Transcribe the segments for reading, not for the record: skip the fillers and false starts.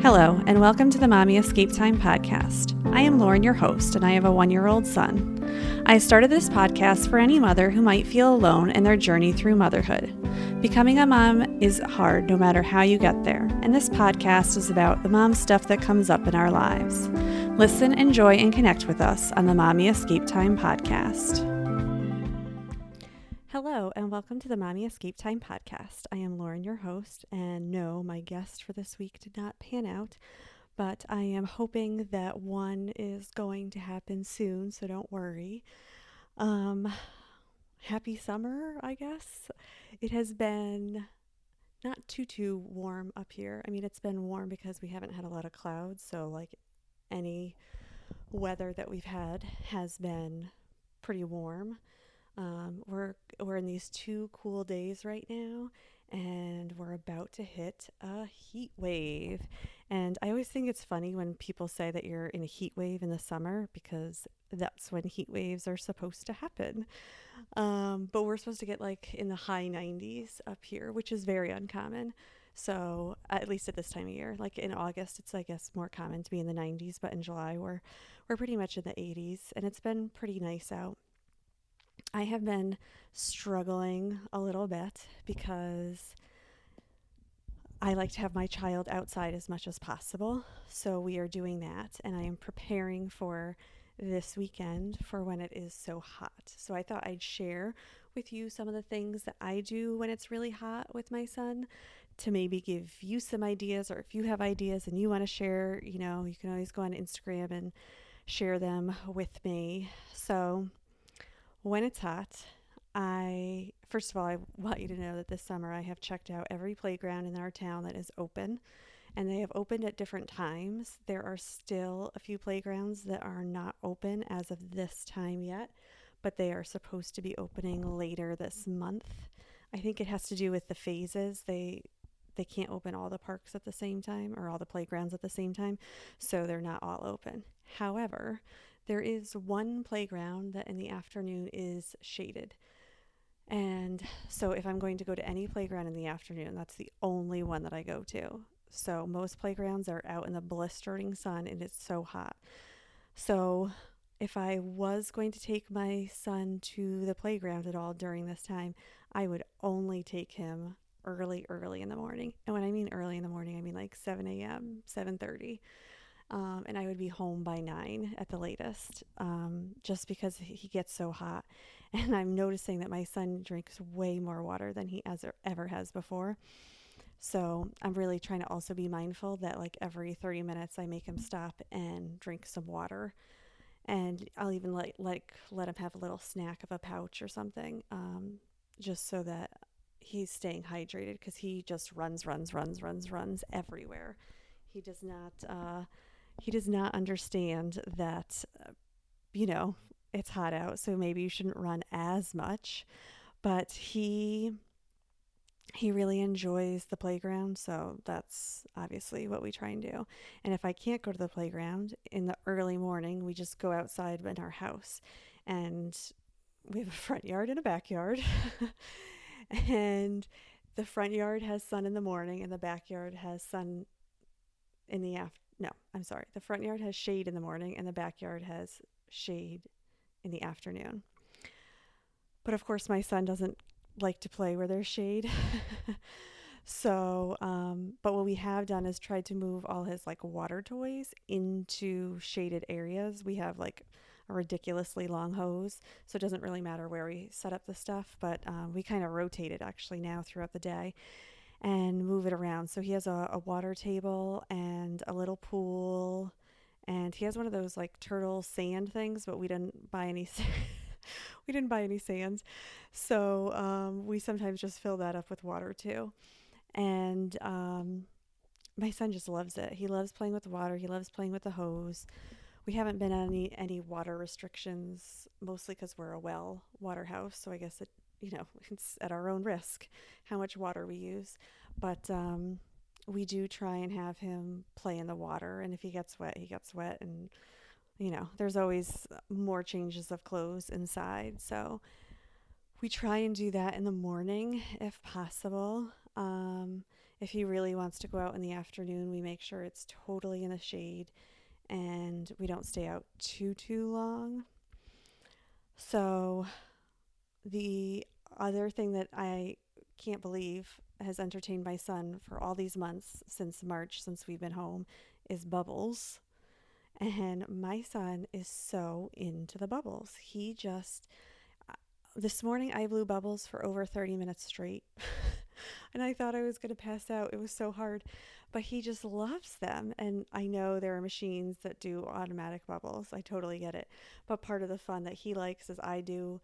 Hello, and welcome to the Mommy Escape Time podcast. I am Lauren, your host, and I have a 1-year-old son. I started this podcast for any mother who might feel alone in their journey through motherhood. Becoming a mom is hard no matter how you get there, and this podcast is about the mom stuff that comes up in our lives. Listen, enjoy, and connect with us on the Mommy Escape Time podcast. Hello, and welcome to the Mommy Escape Time podcast. I am Lauren, your host, and no, my guest for this week did not pan out, but I am hoping that one is going to happen soon, so don't worry. Happy summer, I guess. It has been not too warm up here. I mean, it's been warm because we haven't had a lot of clouds, so like any weather that we've had has been pretty warm. We're in these 2 cool days right now, and we're about to hit a heat wave. And I always think it's funny when people say that you're in a heat wave in the summer, because that's when heat waves are supposed to happen. But we're supposed to get like in the high 90s up here, which is very uncommon. So at least at this time of year, like in August, it's I guess more common to be in the 90s, but in July we're pretty much in the 80s, and it's been pretty nice out. I have been struggling a little bit because I like to have my child outside as much as possible. So we are doing that, and I am preparing for this weekend for when it is so hot. So I thought I'd share with you some of the things that I do when it's really hot with my son to maybe give you some ideas, or if you have ideas and you want to share, you can always go on Instagram and share them with me. So when it's hot, first of all, I want you to know that this summer I have checked out every playground in our town that is open, and they have opened at different times. There are still a few playgrounds that are not open as of this time yet, but they are supposed to be opening later this month. I think it has to do with the phases. They can't open all the parks at the same time, or all the playgrounds at the same time, so they're not all open. However, there is one playground that in the afternoon is shaded. And so if I'm going to go to any playground in the afternoon, that's the only one that I go to. So most playgrounds are out in the blistering sun, and it's so hot. So if I was going to take my son to the playground at all during this time, I would only take him early in the morning. And when I mean early in the morning, I mean like 7 a.m., 7:30. And I would be home by 9 at the latest, just because he gets so hot. And I'm noticing that my son drinks way more water than he ever has before. So I'm really trying to also be mindful that like every 30 minutes I make him stop and drink some water. And I'll even let him have a little snack of a pouch or something, just so that he's staying hydrated, because he just runs everywhere. He does not understand that, it's hot out, so maybe you shouldn't run as much. But he really enjoys the playground, so that's obviously what we try and do. And if I can't go to the playground in the early morning, we just go outside in our house. And we have a front yard and a backyard. And the front yard has sun in the morning, and the backyard has sun in the afternoon. No, I'm sorry. The front yard has shade in the morning, and the backyard has shade in the afternoon. But of course, my son doesn't like to play where there's shade. So, but what we have done is tried to move all his like water toys into shaded areas. We have like a ridiculously long hose, so it doesn't really matter where we set up the stuff, but we kind of rotate it actually now throughout the day and move it around. So he has a water table and a little pool, and he has one of those like turtle sand things, but we didn't buy any we didn't buy any sand. So we sometimes just fill that up with water too. And my son just loves it. He loves playing with the water. He loves playing with the hose. We haven't been on any water restrictions, mostly because we're a well water house. So I guess it's at our own risk how much water we use. But we do try and have him play in the water. And if he gets wet, he gets wet. And, there's always more changes of clothes inside. So we try and do that in the morning if possible. If he really wants to go out in the afternoon, we make sure it's totally in the shade and we don't stay out too long. So the other thing that I can't believe has entertained my son for all these months since March, since we've been home, is bubbles. And my son is so into the bubbles. He just, this morning I blew bubbles for over 30 minutes straight. And I thought I was going to pass out. It was so hard. But he just loves them. And I know there are machines that do automatic bubbles. I totally get it. But part of the fun that he likes is I do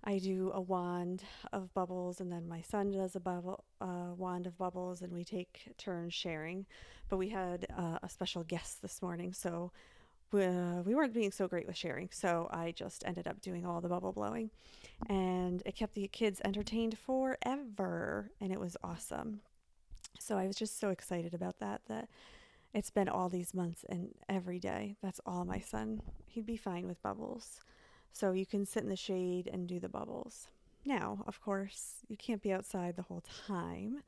a wand of bubbles, and then my son does a wand of bubbles, and we take turns sharing. But we had a special guest this morning, so we weren't being so great with sharing. So I just ended up doing all the bubble blowing, and it kept the kids entertained forever, and it was awesome. So I was just so excited about that. That it's been all these months, and every day, that's all my son. He'd be fine with bubbles. So you can sit in the shade and do the bubbles. Now, of course, you can't be outside the whole time.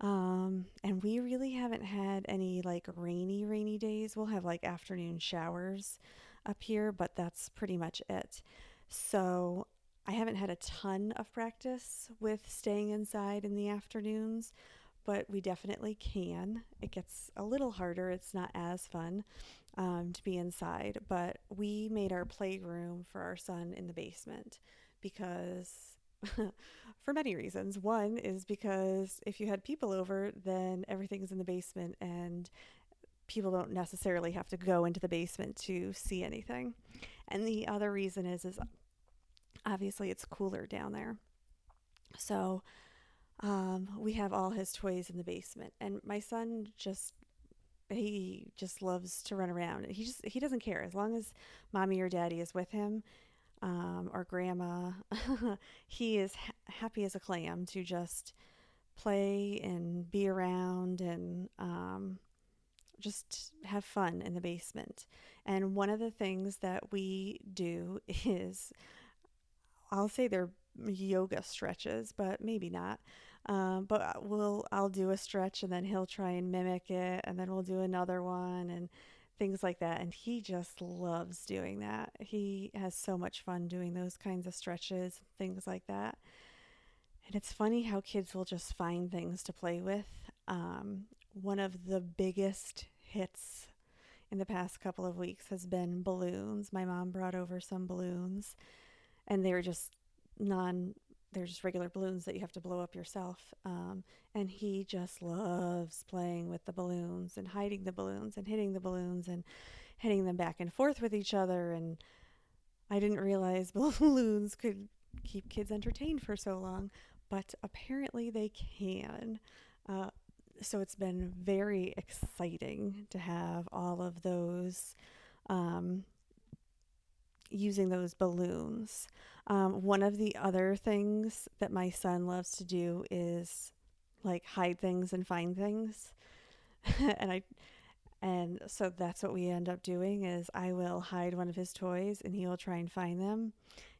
And we really haven't had any like rainy days. We'll have like afternoon showers up here, but that's pretty much it. So I haven't had a ton of practice with staying inside in the afternoons, but we definitely can. It gets a little harder. It's not as fun to be inside, but we made our playroom for our son in the basement because, for many reasons. One is because if you had people over, then everything's in the basement and people don't necessarily have to go into the basement to see anything. And the other reason is obviously it's cooler down there. So we have all his toys in the basement, and my son just loves to run around. He doesn't care as long as mommy or daddy is with him, or grandma. He is happy as a clam to just play and be around and just have fun in the basement. And one of the things that we do is, I'll say they're yoga stretches, but maybe not. But I'll do a stretch and then he'll try and mimic it, and then we'll do another one and things like that. And he just loves doing that. He has so much fun doing those kinds of stretches, things like that. And it's funny how kids will just find things to play with. One of the biggest hits in the past couple of weeks has been balloons. My mom brought over some balloons, and they were just non they're just regular balloons that you have to blow up yourself. And he just loves playing with the balloons and hiding the balloons and hitting the balloons and hitting them back and forth with each other. And I didn't realize balloons could keep kids entertained for so long, but apparently they can. Uh, so it's been very exciting to have all of those, um, using those balloons. One of the other things that my son loves to do is like hide things and find things. and I and so that's what we end up doing is I will hide one of his toys and he will try and find them.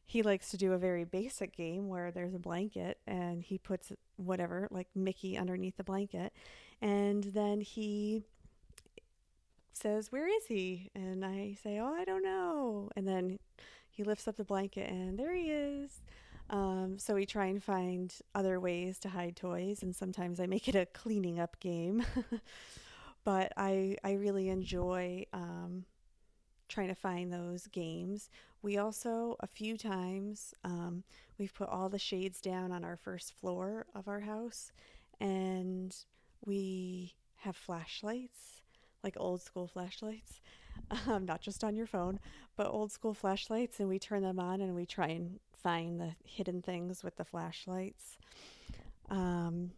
He likes to do a very basic game where there's a blanket and he puts whatever, like Mickey underneath the blanket, and then he says, "Where is he?" And I say, "Oh, I don't know." And then he lifts up the blanket and there he is. So we try and find other ways to hide toys, and sometimes I make it a cleaning up game. But I really enjoy trying to find those games. We also, a few times, we've put all the shades down on our first floor of our house, and we have flashlights, like old school flashlights, not just on your phone, but old school flashlights, and we turn them on and we try and find the hidden things with the flashlights. Um,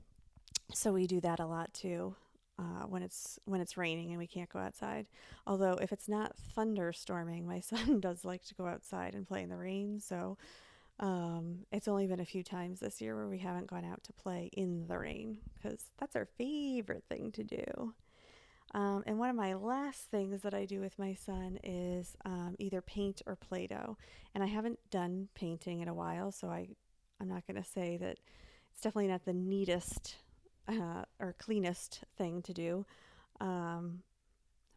so we do that a lot too. When it's raining and we can't go outside. Although if it's not thunderstorming, my son does like to go outside and play in the rain. So it's only been a few times this year where we haven't gone out to play in the rain because that's our favorite thing to do. And one of my last things that I do with my son is either paint or Play-Doh. And I haven't done painting in a while, so I'm not going to say that it's definitely not the neatest or cleanest thing to do. Um,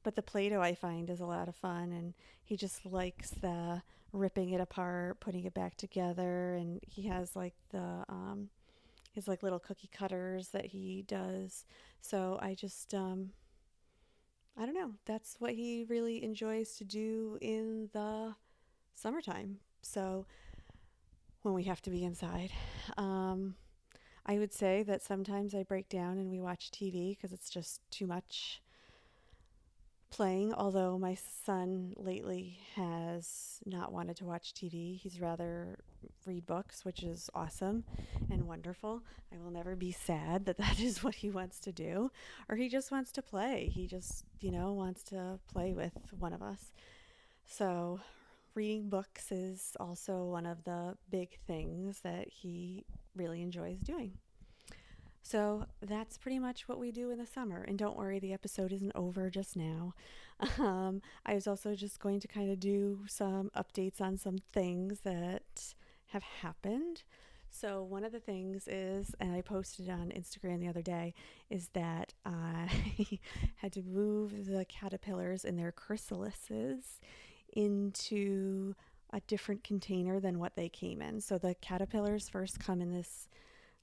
but the Play-Doh I find is a lot of fun, and he just likes the ripping it apart, putting it back together, and he has like the his like little cookie cutters that he does. So I don't know. That's what he really enjoys to do in the summertime. So when we have to be inside, um, I would say that sometimes I break down and we watch TV because it's just too much playing. Although my son lately has not wanted to watch TV, he's rather read books, which is awesome and wonderful. I will never be sad that that is what he wants to do, or he just wants to play. He just, wants to play with one of us. So, reading books is also one of the big things that he really enjoys doing. So that's pretty much what we do in the summer. And don't worry, the episode isn't over just now. I was also just going to kind of do some updates on some things that have happened. So, one of the things is, and I posted on Instagram the other day, is that I had to move the caterpillars and their chrysalises into a different container than what they came in. So, the caterpillars first come in this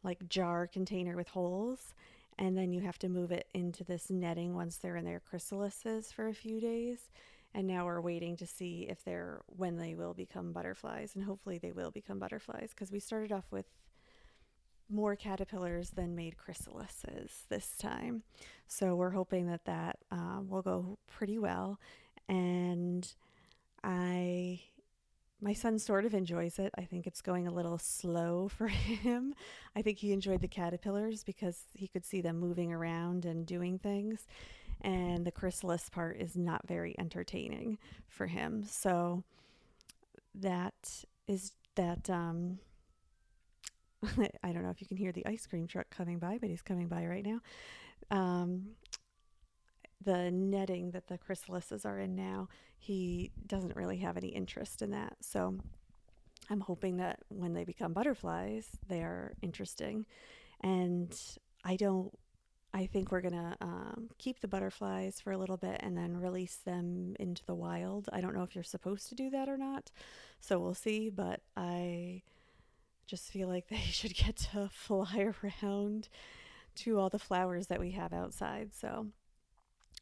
like jar container with holes, and then you have to move it into this netting once they're in their chrysalises for a few days. And now we're waiting to see if they're when they will become butterflies, and hopefully they will become butterflies because we started off with more caterpillars than made chrysalises this time. So we're hoping that will go pretty well. And I my son sort of enjoys it. I think it's going a little slow for him. I think he enjoyed the caterpillars because he could see them moving around and doing things. And the chrysalis part is not very entertaining for him. So that is that. I don't know if you can hear the ice cream truck coming by, but he's coming by right now. Um, the netting that the chrysalises are in now, he doesn't really have any interest in that. So I'm hoping that when they become butterflies, they are interesting. And I don't, I think we're going to keep the butterflies for a little bit and then release them into the wild. I don't know if you're supposed to do that or not. So we'll see. But I just feel like they should get to fly around to all the flowers that we have outside. So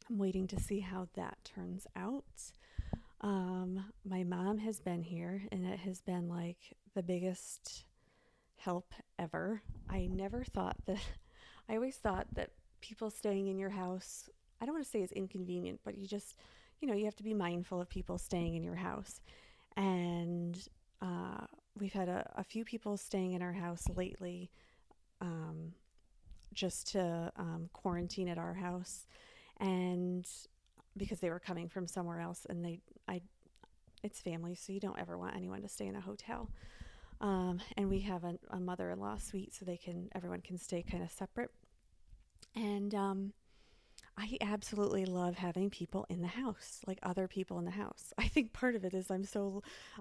I'm waiting to see how that turns out. My mom has been here, and it has been like the biggest help ever. I never thought that, I always thought that people staying in your house, I don't want to say is inconvenient, but you have to be mindful of people staying in your house. And we've had a few people staying in our house lately um, just to quarantine at our house. And because they were coming from somewhere else, and it's family, so you don't ever want anyone to stay in a hotel. And we have a mother-in-law suite, so everyone can stay kind of separate. And I absolutely love having people in the house, like other people in the house. I think part of it is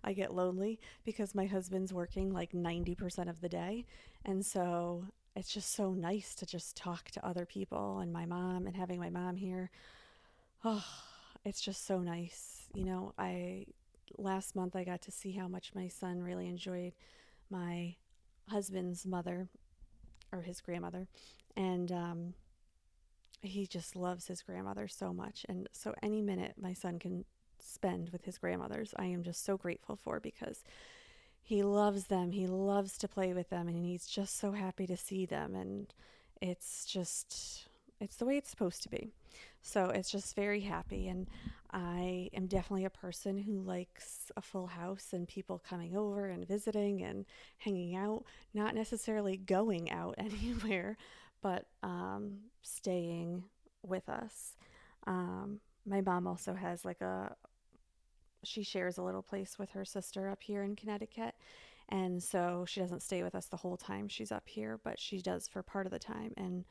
I get lonely because my husband's working like 90% of the day. And so it's just so nice to just talk to other people and my mom and having my mom here. Oh, it's just so nice. Last month I got to see how much my son really enjoyed my husband's mother or his grandmother. And he just loves his grandmother so much. And so any minute my son can spend with his grandmothers, I am just so grateful for because he loves them. He loves to play with them, and he's just so happy to see them. And it's just, it's the way it's supposed to be. So it's just very happy. And I am definitely a person who likes a full house and people coming over and visiting and hanging out, not necessarily going out anywhere, but staying with us. My mom also has she shares a little place with her sister up here in Connecticut. And so she doesn't stay with us the whole time she's up here, but she does for part of the time. And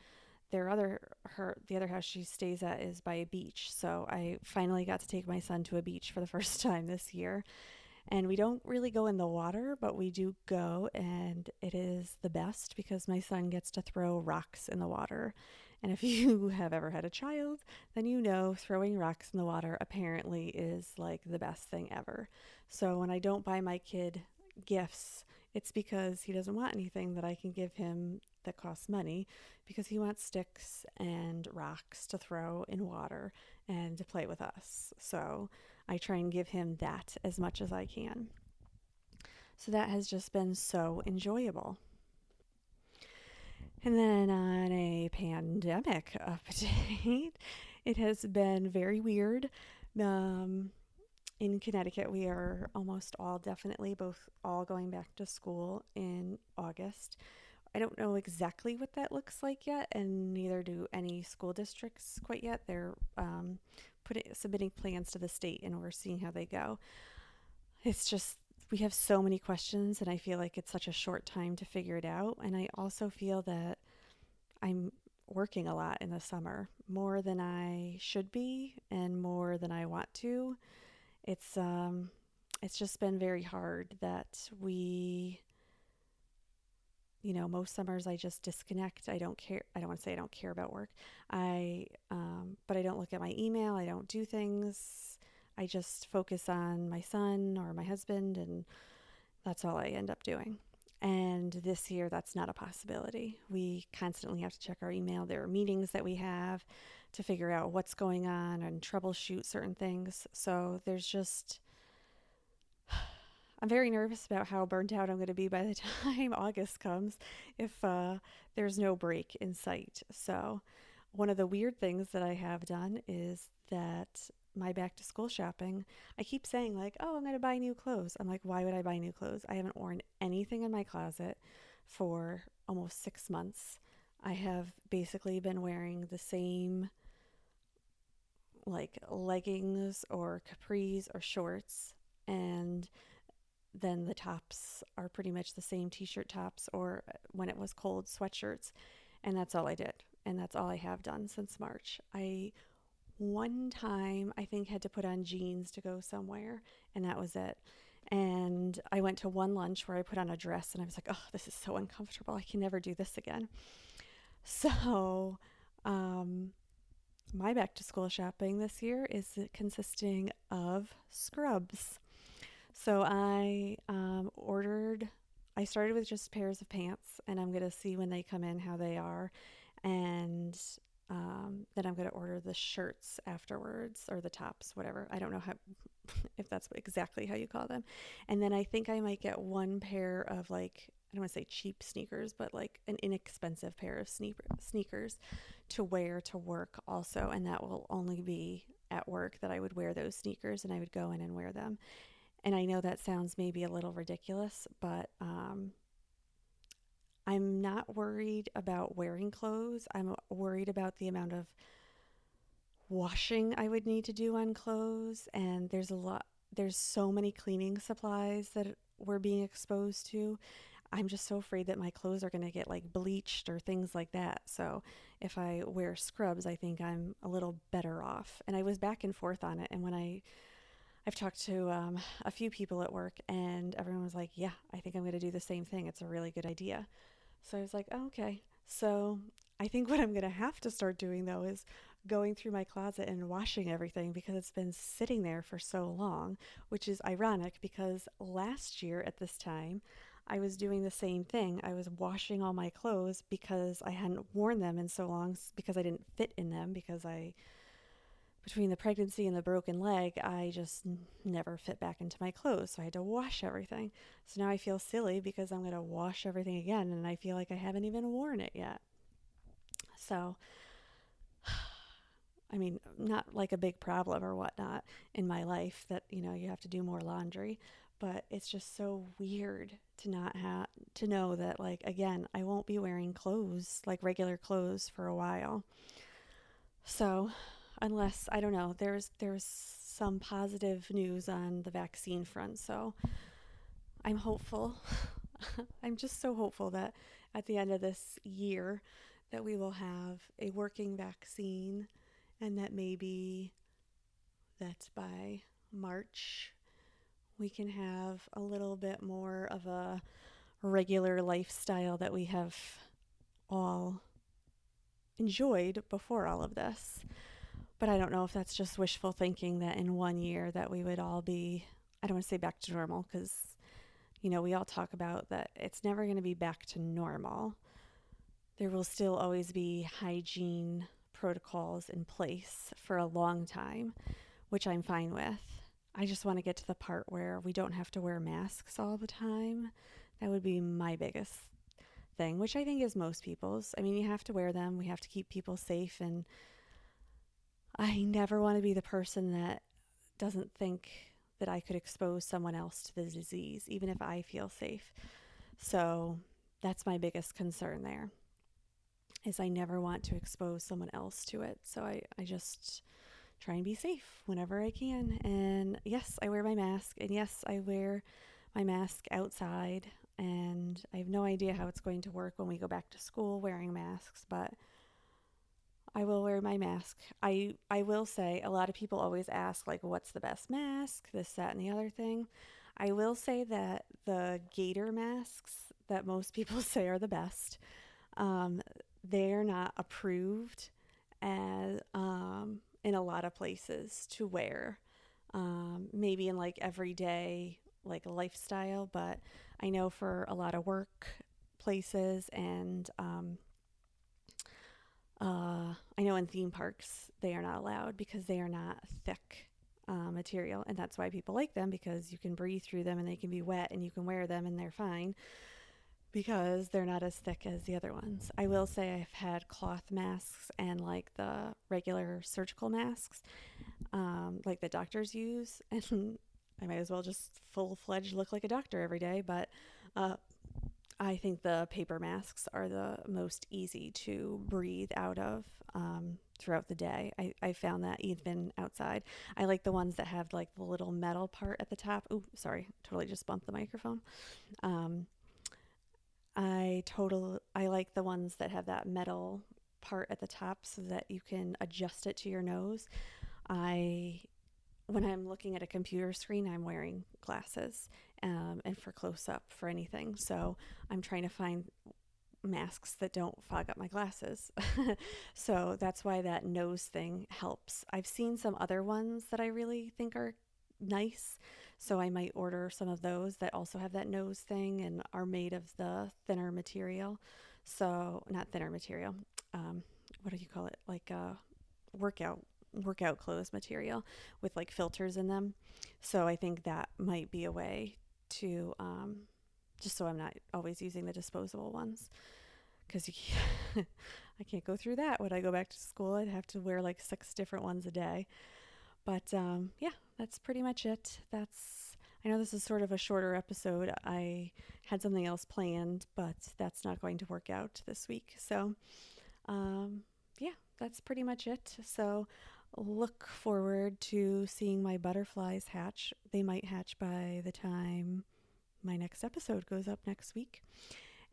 the other house she stays at is by a beach. So I finally got to take my son to a beach for the first time this year. And we don't really go in the water, but we do go, and it is the best because my son gets to throw rocks in the water. And if you have ever had a child, then you know throwing rocks in the water apparently is like the best thing ever. So when I don't buy my kid gifts, it's because he doesn't want anything that I can give him that costs money, because he wants sticks and rocks to throw in water and to play with us. So I try and give him that as much as I can. So that has just been so enjoyable. And then on a pandemic update, it has been very weird. Um, in Connecticut, we are almost all definitely both all going back to school in August. I don't know exactly what that looks like yet, and neither do any school districts quite yet. They're submitting plans to the state, and we're seeing how they go. It's just we have so many questions, and I feel like it's such a short time to figure it out. And I also feel that I'm working a lot in the summer, more than I should be, and more than I want to. It's um, it's just been very hard that most summers I just disconnect. I don't care. I don't want to say I don't care about work. But I don't look at my email. I don't do things. I just focus on my son or my husband, and that's all I end up doing. And this year, that's not a possibility. We constantly have to check our email. There are meetings that we have to figure out what's going on and troubleshoot certain things. So I'm very nervous about how burnt out I'm going to be by the time August comes if there's no break in sight. So, one of the weird things that I have done is that my back to school shopping, I keep saying, like, oh, I'm going to buy new clothes. I'm like, why would I buy new clothes? I haven't worn anything in my closet for almost 6 months. I have basically been wearing the same, like, leggings or capris or shorts, and then the tops are pretty much the same t-shirt tops, or when it was cold, sweatshirts. And that's all I did. And that's all I have done since March. I one time I think had to put on jeans to go somewhere, and that was it. And I went to one lunch where I put on a dress, and I was like, oh, this is so uncomfortable. I can never do this again. So, um, my back to school shopping this year is consisting of scrubs. So I started with just pairs of pants, and I'm going to see when they come in how they are. And then I'm going to order the shirts afterwards, or the tops, whatever. I don't know how, if that's exactly how you call them. And then I think I might get one pair of, like, I don't want to say cheap sneakers, but like an inexpensive pair of sneakers to wear to work also. And that will only be at work that I would wear those sneakers, and I would go in and wear them. And I know that sounds maybe a little ridiculous, but I'm not worried about wearing clothes. I'm worried about the amount of washing I would need to do on clothes. And there's so many cleaning supplies that we're being exposed to. I'm just so afraid that my clothes are going to get like bleached or things like that. So if I wear scrubs, I think I'm a little better off. And I was back and forth on it. And I've talked to a few people at work, and everyone was like, yeah, I think I'm going to do the same thing. It's a really good idea. So I was like, oh, okay. So I think what I'm going to have to start doing, though, is going through my closet and washing everything, because it's been sitting there for so long, which is ironic because last year at this time, I was doing the same thing. I was washing all my clothes because I hadn't worn them in so long, because I didn't fit in them, because between the pregnancy and the broken leg, I just never fit back into my clothes. So I had to wash everything. So now I feel silly because I'm going to wash everything again, and I feel like I haven't even worn it yet. So, I mean, not like a big problem or whatnot in my life that, you have to do more laundry, but it's just so weird to not have to know that, like, again, I won't be wearing clothes, like regular clothes, for a while. So, unless I don't know, there's some positive news on the vaccine front. So, I'm hopeful. I'm just so hopeful that at the end of this year that we will have a working vaccine, and that maybe that by March we can have a little bit more of a regular lifestyle that we have all enjoyed before all of this. But I don't know if that's just wishful thinking that in 1 year that we would all be, I don't want to say back to normal because, we all talk about that it's never going to be back to normal. There will still always be hygiene protocols in place for a long time, which I'm fine with. I just want to get to the part where we don't have to wear masks all the time. That would be my biggest thing, which I think is most people's. I mean, you have to wear them. We have to keep people safe. And I never want to be the person that doesn't think that I could expose someone else to the disease, even if I feel safe. So that's my biggest concern there, is I never want to expose someone else to it. So I just try and be safe whenever I can. And yes, I wear my mask. And yes, I wear my mask outside. And I have no idea how it's going to work when we go back to school wearing masks, but I will wear my mask. I will say, a lot of people always ask, like, what's the best mask, this, that, and the other thing. I will say that the gator masks that most people say are the best, um, they're not approved as in a lot of places to wear. Maybe in like everyday like lifestyle, but I know for a lot of work places and I know in theme parks they are not allowed because they are not thick material, and that's why people like them, because you can breathe through them and they can be wet and you can wear them and they're fine because they're not as thick as the other ones. I will say I've had cloth masks and like the regular surgical masks, like the doctors use, and I might as well just full fledged look like a doctor every day. But uh, I think the paper masks are the most easy to breathe out of throughout the day. I found that even outside. I like the ones that have like the little metal part at the top. Ooh, sorry, totally just bumped the microphone. Um, I like the ones that have that metal part at the top so that you can adjust it to your nose. I When I'm looking at a computer screen, I'm wearing glasses, and for close up for anything. So I'm trying to find masks that don't fog up my glasses. So that's why that nose thing helps. I've seen some other ones that I really think are nice. So I might order some of those that also have that nose thing and are made of the thinner material. So, not thinner material. What do you call it? Like workout workout clothes material with like filters in them. So I think that might be a way to just so I'm not always using the disposable ones, because I can't go through that. When I go back to school, I'd have to wear like 6 different ones a day. But yeah, that's pretty much it. I know this is sort of a shorter episode. I had something else planned, but that's not going to work out this week. So yeah, that's pretty much it. So look forward to seeing my butterflies hatch. They might hatch by the time my next episode goes up next week.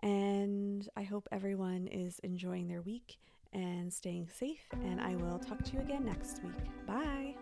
And I hope everyone is enjoying their week and staying safe. And I will talk to you again next week. Bye.